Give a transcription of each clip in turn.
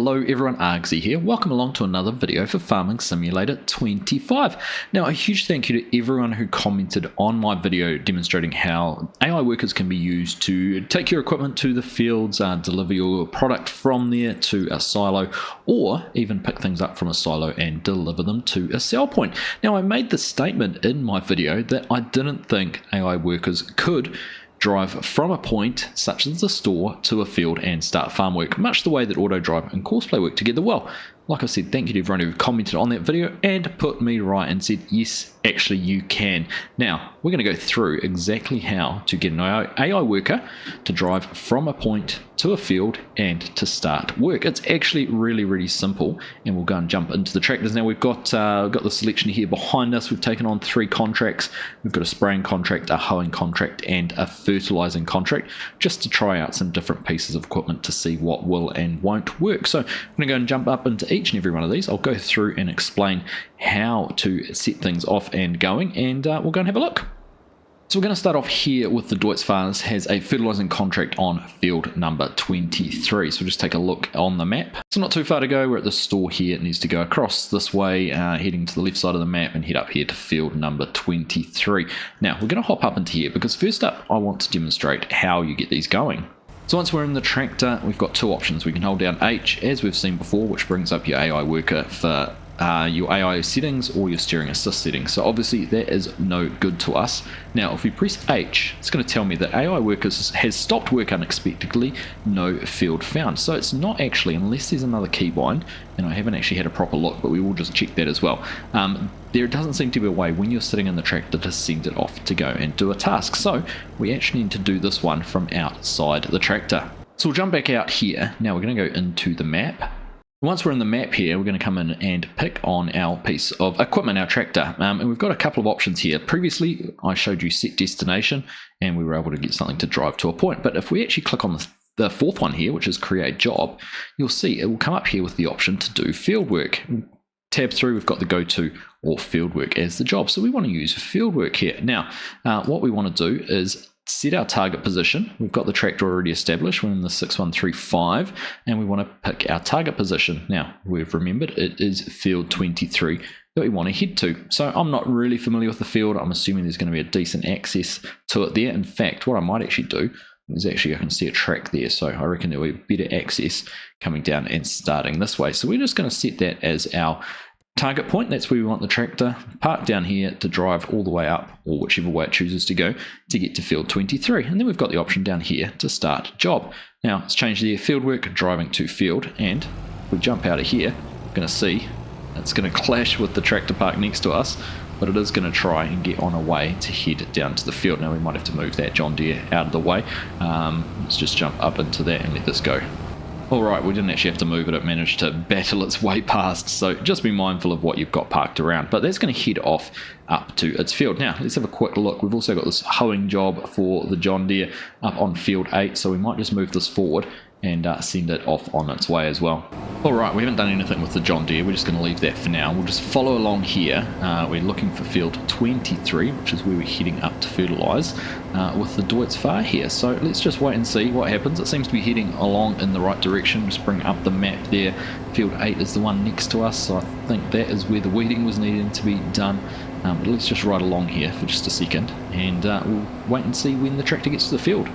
Hello everyone, Argsy here. Welcome along to another video for Farming Simulator 25. Now, a huge thank you to everyone who commented on my video demonstrating how AI workers can be used to take your equipment to the fields, deliver your product from there to a silo, or even pick things up from a silo and deliver them to a sell point. Now, I made the statement in my video that I didn't think AI workers could drive from a point such as the store to a field and start farm work, much the way that auto drive and courseplay work together well. Like I said, thank you to everyone who commented on that video and put me right and said, yes, actually you can. Now, we're going to go through exactly how to get an AI worker to drive from a point to a field and to start work. It's actually really simple, and we'll go and jump into the tractors. Now, we've got the selection here behind us. We've taken on 3 contracts. We've got a spraying contract, a hoeing contract, and a fertilizing contract, just to try out some different pieces of equipment to see what will and won't work. So I'm going to go and jump up into each and every one of these. I'll go through and explain how to set things off and going, and we'll go and have a look. So we're going to start off here with the Deutz Farmers has a fertilizing contract on field number 23. So we'll just take a look on the map. So not too far to go. We're at the store here. It needs to go across this way, heading to the left side of the map and head up here to field number 23. Now we're going to hop up into here because first up I want to demonstrate how you get these going. So once we're in the tractor, we've got 2 options. We can hold down H, as we've seen before, which brings up your AI worker for your AI settings or your steering assist settings. So obviously that is no good to us. Now if we press H, it's going to tell me that AI workers has stopped work unexpectedly, no field found. So it's not actually, unless there's another keybind, and I haven't actually had a proper look, but we will just check that as well. There doesn't seem to be a way when you're sitting in the tractor to send it off to go and do a task. So we actually need to do this one from outside the tractor. So we'll jump back out here. Now we're going to go into the map. Once we're in the map here, we're going to come in and pick on our piece of equipment, our tractor. And we've got a couple of options here. Previously, I showed you set destination, and we were able to get something to drive to a point. But if we actually click on the 4th one here, which is create job, you'll see it will come up here with the option to do field work. Tab through, we've got the go to or field work as the job. So we want to use field work here. Now, what we want to do is set our target position. We've got the tractor already established. We're in the 6135 and we want to pick our target position. Now we've remembered it is field 23 that we want to head to. So I'm not really familiar with the field. I'm assuming there's going to be a decent access to it there. In fact, what I might actually do is I can see a track there. So I reckon there will be better access coming down and starting this way. So we're just going to set that as our target point. That's where we want the tractor parked down here to drive all the way up, or whichever way it chooses to go, to get to field 23. And then we've got the option down here to start job. Now it's changed the field work, driving to field, and if we jump out of here, we're going to see it's going to clash with the tractor park next to us, but it is going to try and get on a way to head down to the field. Now we might have to move that John Deere out of the way. Let's just jump up into that and let this go. Alright, we didn't actually have to move it, it managed to battle its way past, so just be mindful of what you've got parked around. But that's going to head off up to its field. Now, let's have a quick look. We've also got this hoeing job for the John Deere up on field 8, so we might just move this forward and send it off on its way as well. Alright, we haven't done anything with the John Deere, we're just going to leave that for now. We'll just follow along here. We're looking for field 23, which is where we're heading up to fertilise with the Deutz Far here. So let's just wait and see what happens. It seems to be heading along in the right direction. Just bring up the map there. Field 8 is the one next to us, so I think that is where the weeding was needing to be done. But let's just ride along here for just a second, and we'll wait and see when the tractor gets to the field.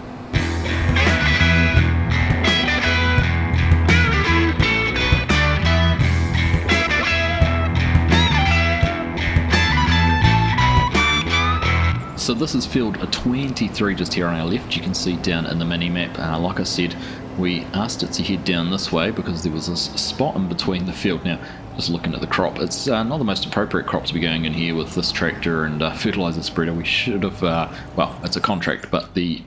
So this is field 23 just here on our left. You can see down in the mini map, like I said, we asked it to head down this way because there was this spot in between the field. Now, just looking at the crop, it's not the most appropriate crop to be going in here with this tractor and fertilizer spreader. We should have, well, it's a contract, but the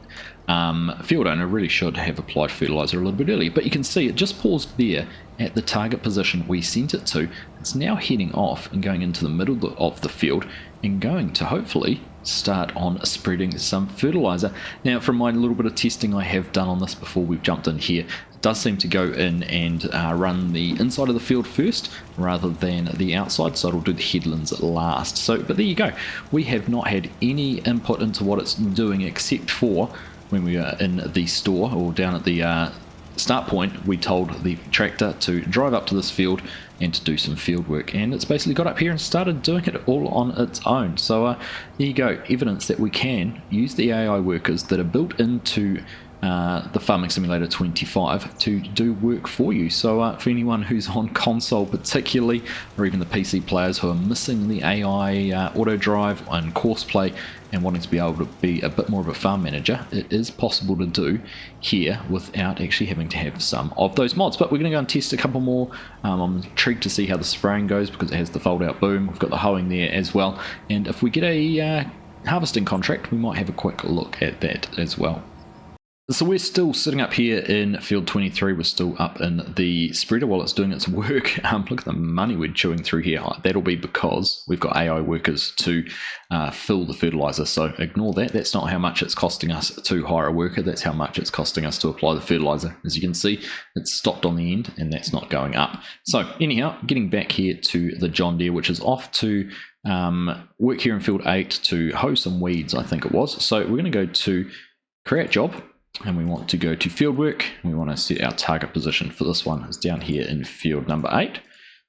field owner really should have applied fertilizer a little bit earlier. But you can see it just paused there at the target position we sent it to. It's now heading off and going into the middle of the field and going to hopefully start on spreading some fertilizer. Now, from my little bit of testing I have done on this before we've jumped in here, it does seem to go in and run the inside of the field first rather than the outside, so it'll do the headlands at last. So, but there you go. We have not had any input into what it's doing except for when we are in the store or down at the start point, we told the tractor to drive up to this field and to do some field work, and it's basically got up here and started doing it all on its own. So there you go, evidence that we can use the AI workers that are built into the Farming Simulator 25 to do work for you. So for anyone who's on console particularly, or even the PC players who are missing the AI auto drive and course play and wanting to be able to be a bit more of a farm manager, it is possible to do here without actually having to have some of those mods. But we're going to go and test a couple more. I'm intrigued to see how the spraying goes because it has the fold out boom. We've got the hoeing there as well, and if we get a harvesting contract, we might have a quick look at that as well. So we're still sitting up here in field 23, we're still up in the spreader while it's doing its work. Look at the money we're chewing through here. That'll be because we've got AI workers to fill the fertilizer, so ignore that. That's not how much it's costing us to hire a worker, that's how much it's costing us to apply the fertilizer. As you can see, it's stopped on the end and that's not going up. So anyhow, getting back here to the John Deere, which is off to work here in field 8 to hoe some weeds, I think it was. So we're going to go to create job, and we want to go to field work, and we want to set our target position for this one is down here in field number 8.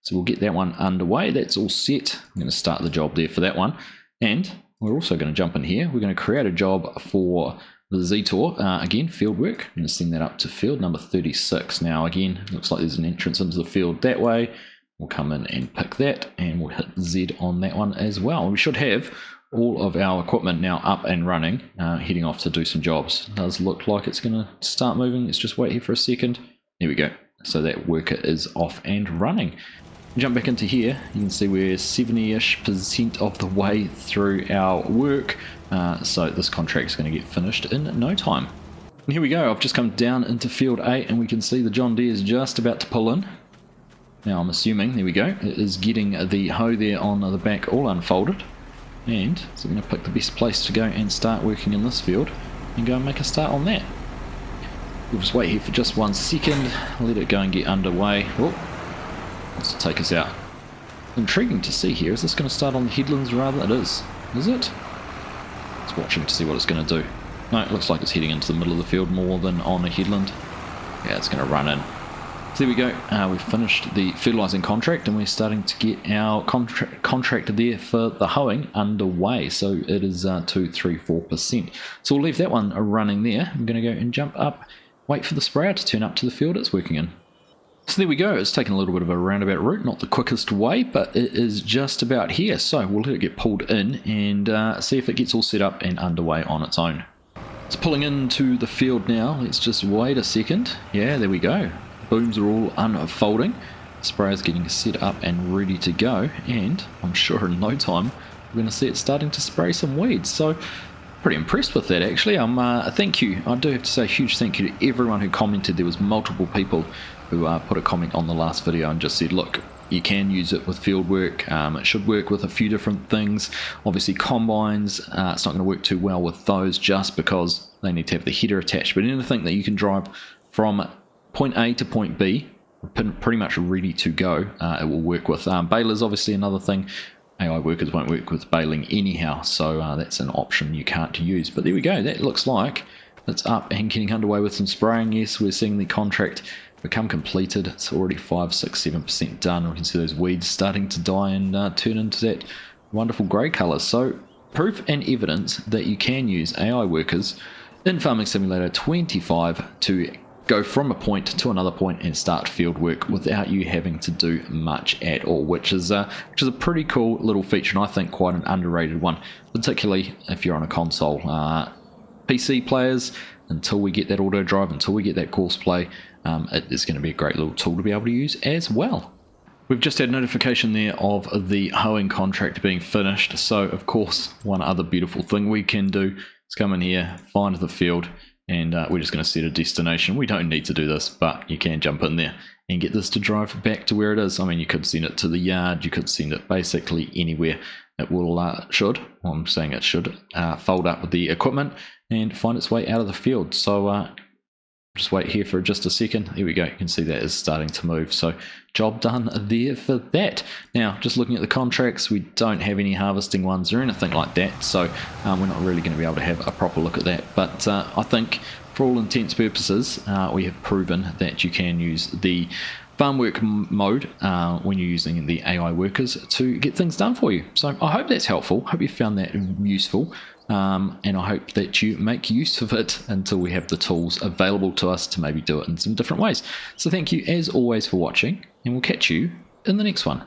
So we'll get that one underway. That's all set. I'm going to start the job there for that one, and we're also going to jump in here. We're going to create a job for the Zetor, again field work. I'm going to send that up to field number 36. Now again, it looks like there's an entrance into the field that way. We'll come in and pick that, and we'll hit Z on that one as well. We should have all of our equipment now up and running, heading off to do some jobs. It does look like it's going to start moving. Let's just wait here for a second. There we go. So that worker is off and running. Jump back into here. You can see we're 70-ish% of the way through our work. So this contract is going to get finished in no time. And here we go. I've just come down into field 8 and we can see the John Deere is just about to pull in. Now I'm assuming, there we go, it is getting the hoe there on the back all unfolded. And so we're going to pick the best place to go and start working in this field and go and make a start on that. We'll just wait here for just 1 second, let it go and get underway. Oh, wants to take us out. Intriguing to see here, is this going to start on the headlands rather? It is it? Let's watch him to see what it's going to do. No, it looks like it's heading into the middle of the field more than on a headland. Yeah, it's going to run in. So there we go, we've finished the fertilizing contract and we're starting to get our contract there for the hoeing underway. So it is 2, 3, 4%. So we'll leave that one running there. I'm going to go and jump up, wait for the sprayer to turn up to the field it's working in. So there we go, it's taken a little bit of a roundabout route, not the quickest way, but it is just about here. So we'll let it get pulled in and see if it gets all set up and underway on its own. It's pulling into the field now, let's just wait a second. Yeah, there we go. Booms are all unfolding, sprayer's getting set up and ready to go, and I'm sure in no time we're going to see it starting to spray some weeds. So pretty impressed with that actually. Thank you, I do have to say a huge thank you to everyone who commented. There was multiple people who put a comment on the last video and just said, look, you can use it with field work, it should work with a few different things. Obviously combines, it's not going to work too well with those just because they need to have the header attached, but anything that you can drive from point A to point B, pretty much ready to go, it will work with. Balers obviously another thing. AI workers won't work with baling anyhow, so that's an option you can't use. But there we go, that looks like it's up and getting underway with some spraying. Yes, we're seeing the contract become completed. It's already 5, 6, 7% done. We can see those weeds starting to die and turn into that wonderful grey colour. So proof and evidence that you can use AI workers in Farming Simulator 25 to go from a point to another point and start field work without you having to do much at all, which is a pretty cool little feature, and I think quite an underrated one, particularly if you're on a console. PC players, until we get that auto drive, until we get that course play, it is going to be a great little tool to be able to use as well. We've just had notification there of the hoeing contract being finished, so of course one other beautiful thing we can do is come in here, find the field, and we're just going to set a destination. We don't need to do this, but you can jump in there and get this to drive back to where it is. I mean, you could send it to the yard, you could send it basically anywhere. It will I'm saying it should fold up with the equipment and find its way out of the field. So just wait here for just a second. Here we go, you can see that is starting to move. So job done there for that. Now just looking at the contracts, we don't have any harvesting ones or anything like that, so we're not really going to be able to have a proper look at that. But I think for all intents purposes, we have proven that you can use the farm work mode when you're using the AI workers to get things done for you. So I hope that's helpful. Hope you found that useful. And I hope that you make use of it until we have the tools available to us to maybe do it in some different ways. So thank you as always for watching, and we'll catch you in the next one.